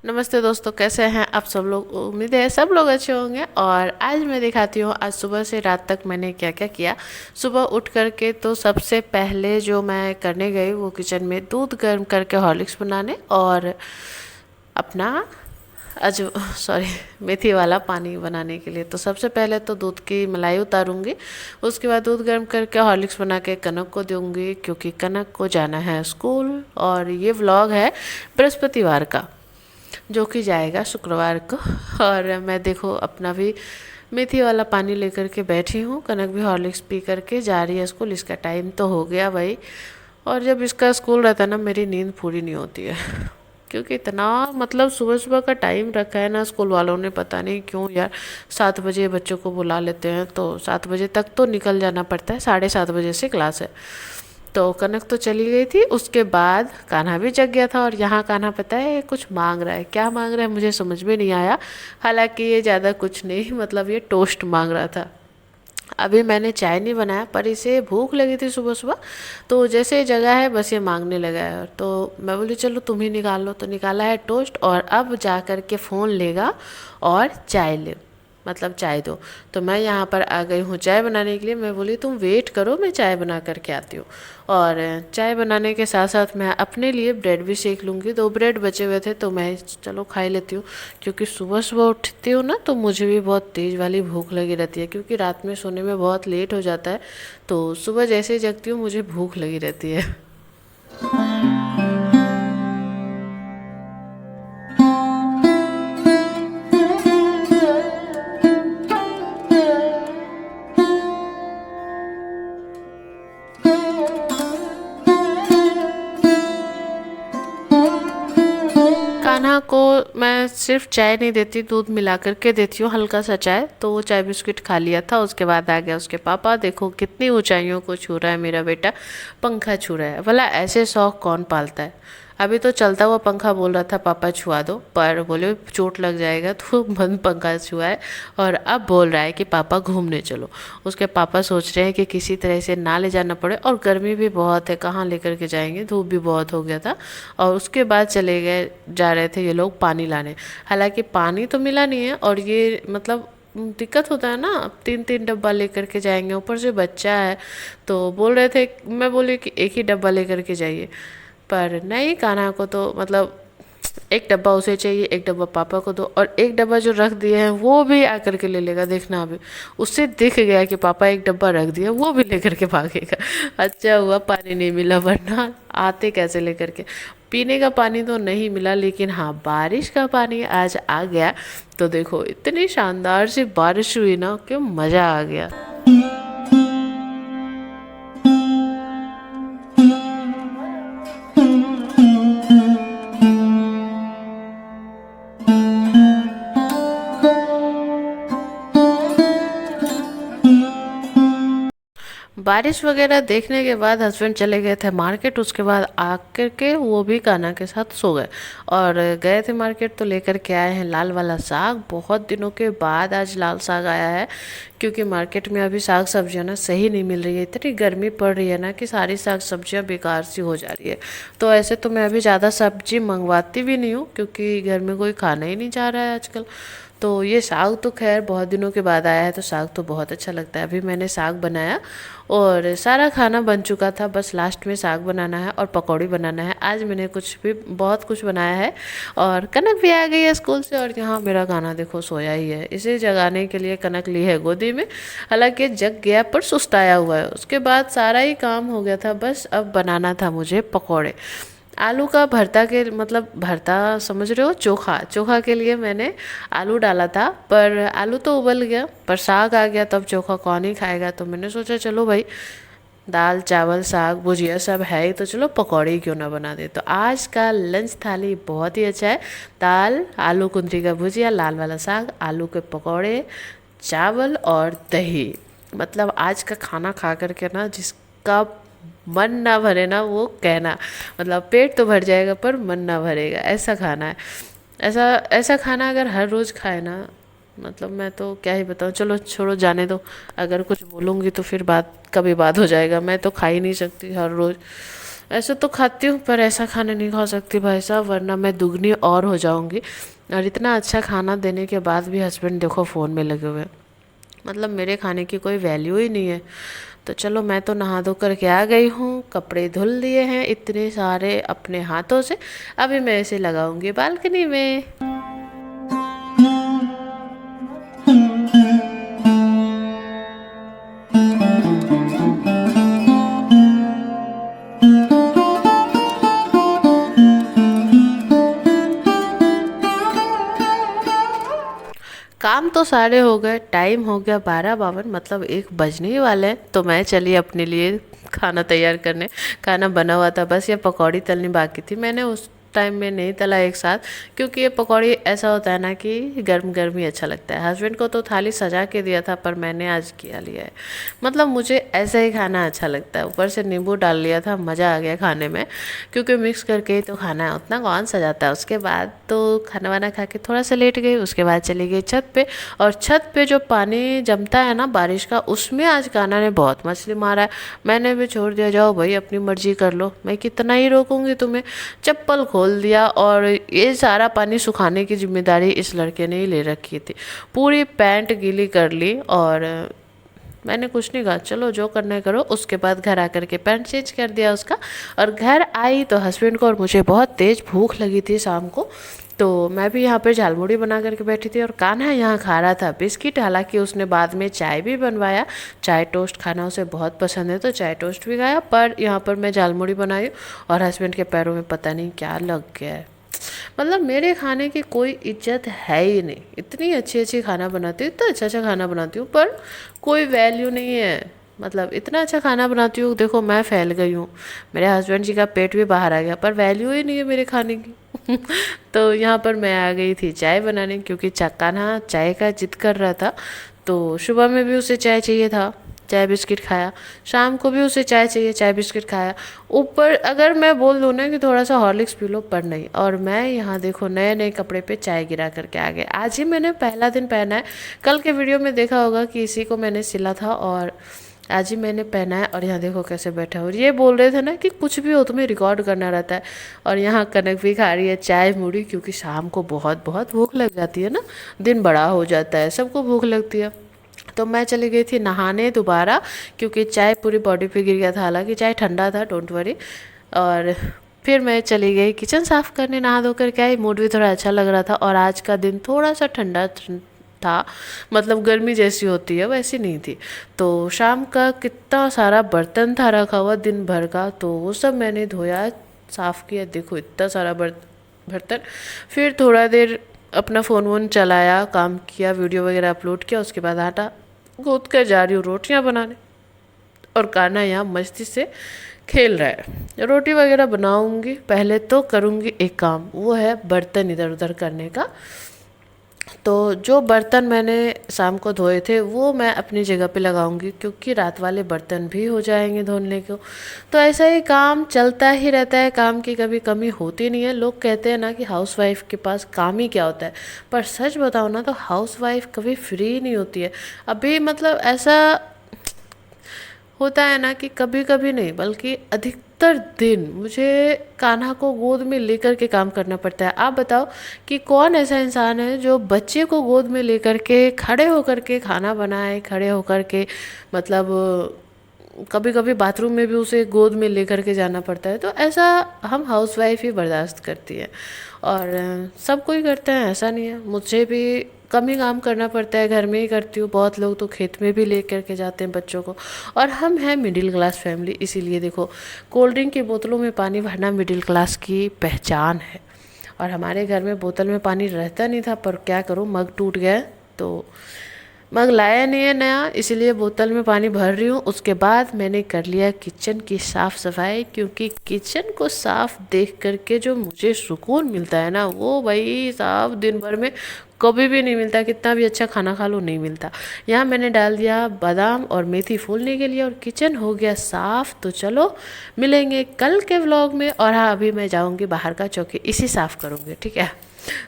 नमस्ते दोस्तों, कैसे हैं आप सब लोग। उम्मीद है सब लोग अच्छे होंगे। और आज मैं दिखाती हूँ आज सुबह से रात तक मैंने क्या क्या किया। सुबह उठ करके तो सबसे पहले जो मैं करने गई वो किचन में दूध गर्म करके हॉर्लिक्स बनाने और अपना अज सॉरी मेथी वाला पानी बनाने के लिए। तो सबसे पहले तो दूध की मलाई उतारूंगी, उसके बाद दूध गर्म करके हॉर्लिक्स बना के कनक को दूंगी क्योंकि कनक को जाना है स्कूल। और ये व्लॉग है बृहस्पतिवार का जो कि जाएगा शुक्रवार को। और मैं देखो अपना भी मेथी वाला पानी लेकर के बैठी हूँ, कनक भी हॉर्लिक्स पी करके जा रही है स्कूल। इसका टाइम तो हो गया भाई। और जब इसका स्कूल रहता है ना, मेरी नींद पूरी नहीं होती है क्योंकि इतना मतलब सुबह सुबह का टाइम रखा है ना स्कूल वालों ने, पता नहीं क्यों यार। 7 बजे बच्चों को बुला लेते हैं तो 7 बजे तक तो निकल जाना पड़ता है, 7:30 बजे से क्लास है। तो कनक तो चली गई थी, उसके बाद कान्हा भी जग गया था। और यहाँ कान्हा पता है कुछ मांग रहा है, क्या मांग रहा है मुझे समझ में नहीं आया। हालांकि ये ज़्यादा कुछ नहीं, मतलब ये टोस्ट मांग रहा था। अभी मैंने चाय नहीं बनाया पर इसे भूख लगी थी सुबह सुबह, तो जैसे जगह है बस ये मांगने लगा है। तो मैं बोली चलो तुम ही निकाल लो, तो निकाला है टोस्ट। और अब जा कर के फ़ोन लेगा और चाय ले, मतलब चाय दो। तो मैं यहाँ पर आ गई हूँ चाय बनाने के लिए। मैं बोली तुम वेट करो, मैं चाय बना करके आती हूँ। और चाय बनाने के साथ साथ मैं अपने लिए ब्रेड भी सेक लूँगी। 2 ब्रेड बचे हुए थे तो मैं चलो खा ही लेती हूँ, क्योंकि सुबह सुबह उठती हूँ ना तो मुझे भी बहुत तेज़ वाली भूख लगी रहती है, क्योंकि रात में सोने में बहुत लेट हो जाता है। तो सुबह जैसे ही जगती हूँ मुझे भूख लगी रहती है। कान्हा को मैं सिर्फ चाय नहीं देती, दूध मिला करके देती हूँ, हल्का सा चाय। तो वो चाय बिस्किट खा लिया था, उसके बाद आ गया उसके पापा। देखो कितनी ऊंचाइयों को छू रहा है मेरा बेटा, पंखा छू रहा है। भला ऐसे शौक कौन पालता है। अभी तो चलता हुआ पंखा बोल रहा था पापा छुआ दो, पर बोले चोट लग जाएगा तो बंद पंखा छुआ है। और अब बोल रहा है कि पापा घूमने चलो। उसके पापा सोच रहे हैं कि किसी तरह से ना ले जाना पड़े, और गर्मी भी बहुत है, कहाँ लेकर के जाएंगे, धूप भी बहुत हो गया था। और उसके बाद चले गए, जा रहे थे ये लोग पानी लाने। हालांकि पानी तो मिला नहीं है, और ये मतलब दिक्कत होता है ना, 3-3 डब्बा लेकर के जाएंगे, ऊपर से बच्चा है। तो बोल रहे थे, मैं बोली कि एक ही डब्बा लेकर के जाइए, पर नहीं, कान्हा को तो मतलब एक डब्बा उसे चाहिए, एक डब्बा पापा को दो, और एक डब्बा जो रख दिए हैं वो भी आकर के ले लेगा। देखना अभी उससे दिख गया कि पापा एक डब्बा रख दिया, वो भी लेकर के भागेगा। अच्छा हुआ पानी नहीं मिला, वरना आते कैसे लेकर के। पीने का पानी तो नहीं मिला, लेकिन हाँ बारिश का पानी आज आ गया। तो देखो इतनी शानदार सी बारिश हुई ना कि मज़ा आ गया। बारिश वगैरह देखने के बाद हस्बैंड चले गए थे मार्केट। उसके बाद आकर के वो भी कान्हा के साथ सो गए। और गए थे मार्केट तो लेकर के आए हैं लाल वाला साग। बहुत दिनों के बाद आज लाल साग आया है, क्योंकि मार्केट में अभी साग सब्जियां ना सही नहीं मिल रही है। इतनी गर्मी पड़ रही है ना कि सारी साग सब्जियां बेकार सी हो जा रही है। तो ऐसे तो मैं अभी ज़्यादा सब्जी मंगवाती भी नहीं हूँ, क्योंकि घर में कोई खाना ही नहीं चाह रहा है आजकल। तो ये साग तो खैर बहुत दिनों के बाद आया है, तो साग तो बहुत अच्छा लगता है। अभी मैंने साग बनाया और सारा खाना बन चुका था, बस लास्ट में साग बनाना है और पकौड़ी बनाना है। आज मैंने कुछ भी बहुत कुछ बनाया है। और कनक भी आ गई है स्कूल से, और यहाँ मेरा गाना देखो सोया ही है। इसे जगाने के लिए कनक ली है गोदी में। हालांकि जग गया पर सुस्ताया हुआ है। उसके बाद सारा ही काम हो गया था, बस अब बनाना था मुझे पकौड़े। आलू का भरता के मतलब भरता समझ रहे हो, चोखा। चोखा के लिए मैंने आलू डाला था, पर आलू तो उबल गया, पर साग आ गया, तब चोखा कौन ही खाएगा। तो मैंने सोचा चलो भाई, दाल चावल साग भुजिया सब है ही, तो चलो पकौड़े ही क्यों ना बना दे। तो आज का लंच थाली बहुत ही अच्छा है। दाल, आलू कुंदरी का भुजिया, लाल वाला साग, आलू के पकौड़े, चावल और दही। मतलब आज का खाना खा करके ना जिसका मन ना भरे ना वो कहना, मतलब पेट तो भर जाएगा पर मन ना भरेगा, ऐसा खाना है। ऐसा ऐसा खाना अगर हर रोज़ खाए ना, मतलब मैं तो क्या ही बताऊँ। चलो छोड़ो, जाने दो। अगर कुछ बोलूँगी तो फिर बात कभी बात हो जाएगा। मैं तो खा ही नहीं सकती हर रोज़। ऐसे तो खाती हूँ पर ऐसा खाना नहीं खा सकती भाई साहब, वरना मैं दुगनी और हो जाऊँगी। और इतना अच्छा खाना देने के बाद भी हस्बैंड देखो फ़ोन में लगे हुए हैं। मतलब मेरे खाने की कोई वैल्यू ही नहीं है। तो चलो मैं तो नहा धो करके आ गई हूँ, कपड़े धुल दिए हैं इतने सारे अपने हाथों से। अभी मैं इसे लगाऊंगी बालकनी में। काम तो सारे हो गए, टाइम हो गया 12:52, मतलब 1 बजने ही वाले हैं। तो मैं चली अपने लिए खाना तैयार करने। खाना बना हुआ था, बस ये पकौड़ी तलनी बाकी थी। मैंने उस टाइम में नहीं तला एक साथ, क्योंकि ये पकौड़ी ऐसा होता है ना कि गर्म गर्म ही अच्छा लगता है। हस्बैंड को तो थाली सजा के दिया था, पर मैंने आज किया लिया है। मतलब मुझे ऐसा ही खाना अच्छा लगता है। ऊपर से नींबू डाल लिया था, मज़ा आ गया खाने में, क्योंकि मिक्स करके ही तो खाना है, उतना कौन सजाता है। उसके बाद तो खाना वाना खा के थोड़ा सा लेट गई, उसके बाद चली गई छत पे। और छत पे जो पानी जमता है ना बारिश का, उसमें आज कान्हा ने बहुत मछली मारा है। मैंने भी छोड़ दिया, जाओ भाई अपनी मर्जी कर लो, मैं कितना ही रोकूंगी तुम्हें। चप्पल खोल दिया, और ये सारा पानी सुखाने की जिम्मेदारी इस लड़के ने ही ले रखी थी। पूरी पैंट गीली कर ली, और मैंने कुछ नहीं कहा, चलो जो करना है करो। उसके बाद घर आकर के पैंट चेंज कर दिया उसका। और घर आई तो हस्बैंड को और मुझे बहुत तेज़ भूख लगी थी शाम को। तो मैं भी यहाँ पे झालमुड़ी बना करके बैठी थी, और कान्हा यहाँ खा रहा था बिस्किट। हालांकि उसने बाद में चाय भी बनवाया, चाय टोस्ट खाना उसे बहुत पसंद है, तो चाय टोस्ट भी खाया। पर यहाँ पर मैं झालमुड़ी बनाई, और हस्बैंड के पैरों में पता नहीं क्या लग गया है। मतलब मेरे खाने की कोई इज्जत है ही नहीं। इतनी अच्छी अच्छी खाना बनाती हूँ, इतना अच्छा अच्छा खाना बनाती हूँ, पर कोई वैल्यू नहीं है। मतलब इतना अच्छा खाना बनाती हूँ, देखो मैं फैल गई हूँ, मेरे हस्बैंड जी का पेट भी बाहर आ गया, पर वैल्यू ही नहीं है मेरे खाने की। तो यहाँ पर मैं आ गई थी चाय बनाने, क्योंकि कान्हा चाय का जिद कर रहा था। तो सुबह में भी उसे चाय चाहिए था, चाय बिस्किट खाया। शाम को भी उसे चाय चाहिए, चाय बिस्किट खाया। ऊपर अगर मैं बोल दूँ ना कि थोड़ा सा हॉर्लिक्स पी लो, पर नहीं। और मैं यहाँ देखो नए नए कपड़े पे चाय गिरा करके आ गए। आज ही मैंने पहला दिन पहना है। कल के वीडियो में देखा होगा कि इसी को मैंने सिला था, और आज ही मैंने पहना है। और यहाँ देखो कैसे बैठा। और ये बोल रहे थे ना कि कुछ भी हो तुम्हें रिकॉर्ड करना रहता है। और यहाँ कनक भी खा रही है चाय मुड़ी, क्योंकि शाम को बहुत बहुत भूख लग जाती है ना, दिन बड़ा हो जाता है, सबको भूख लगती है। तो मैं चली गई थी नहाने दोबारा, क्योंकि चाय पूरी बॉडी पे गिर गया था। हालांकि चाय ठंडा था, डोंट वरी। और फिर मैं चली गई किचन साफ़ करने, नहा धो कर के आई। मूड भी थोड़ा अच्छा लग रहा था, और आज का दिन थोड़ा सा ठंडा था। मतलब गर्मी जैसी होती है वैसी नहीं थी। तो शाम का कितना सारा बर्तन था रखा हुआ दिन भर का, तो वो सब मैंने धोया, साफ़ किया। देखो इतना सारा बर्तन। फिर थोड़ा देर अपना फ़ोन वोन चलाया, काम किया, वीडियो वगैरह अपलोड किया। उसके बाद आटा गूँथ कर जा रही हूँ रोटियाँ बनाने। और कान्हा यहाँ मस्ती से खेल रहा है। रोटी वगैरह बनाऊंगी, पहले तो करूंगी एक काम, वो है बर्तन इधर उधर करने का। तो जो बर्तन मैंने शाम को धोए थे वो मैं अपनी जगह पे लगाऊंगी, क्योंकि रात वाले बर्तन भी हो जाएंगे धोने को। तो ऐसा ही काम चलता ही रहता है, काम की कभी कमी होती नहीं है। लोग कहते हैं ना कि हाउसवाइफ के पास काम ही क्या होता है, पर सच बताओ ना तो हाउसवाइफ कभी फ्री नहीं होती है। अभी मतलब ऐसा होता है ना कि कभी कभी नहीं, बल्कि अधिकतर दिन मुझे कान्हा को गोद में लेकर के काम करना पड़ता है। आप बताओ कि कौन ऐसा इंसान है जो बच्चे को गोद में लेकर के खड़े होकर के खाना बनाए, खड़े होकर के मतलब कभी कभी बाथरूम में भी उसे गोद में लेकर के जाना पड़ता है। तो ऐसा हम हाउसवाइफ ही बर्दाश्त करती है, और सब कोई करते हैं, ऐसा नहीं है। मुझे भी कम ही काम करना पड़ता है, घर में ही करती हूँ। बहुत लोग तो खेत में भी ले करके जाते हैं बच्चों को। और हम हैं मिडिल क्लास फैमिली, इसीलिए देखो कोल्ड ड्रिंक की बोतलों में पानी भरना मिडिल क्लास की पहचान है। और हमारे घर में बोतल में पानी रहता नहीं था, पर क्या करूँ, मग टूट गया तो मग लाया नहीं है नया, इसलिए बोतल में पानी भर रही हूँ। उसके बाद मैंने कर लिया किचन की साफ़ सफाई, क्योंकि किचन को साफ़ देख करके जो मुझे सुकून मिलता है ना, वो भाई साहब दिन भर में कभी भी नहीं मिलता। कितना भी अच्छा खाना खा लो नहीं मिलता। यहाँ मैंने डाल दिया बादाम और मेथी फूलने के लिए, और किचन हो गया साफ़। तो चलो मिलेंगे कल के व्लॉग में। और हाँ, अभी मैं जाऊँगी बाहर का चौकी इसी साफ़ करूँगी, ठीक है।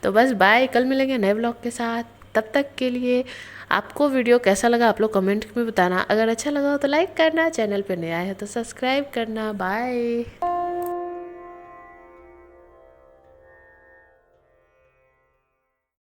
तो बस बाय, कल मिलेंगे नए व्लॉग के साथ। तब तक के लिए आपको वीडियो कैसा लगा आप लोग कमेंट में बताना। अगर अच्छा लगा हो तो लाइक करना, चैनल पे नया है तो सब्सक्राइब करना। बाय।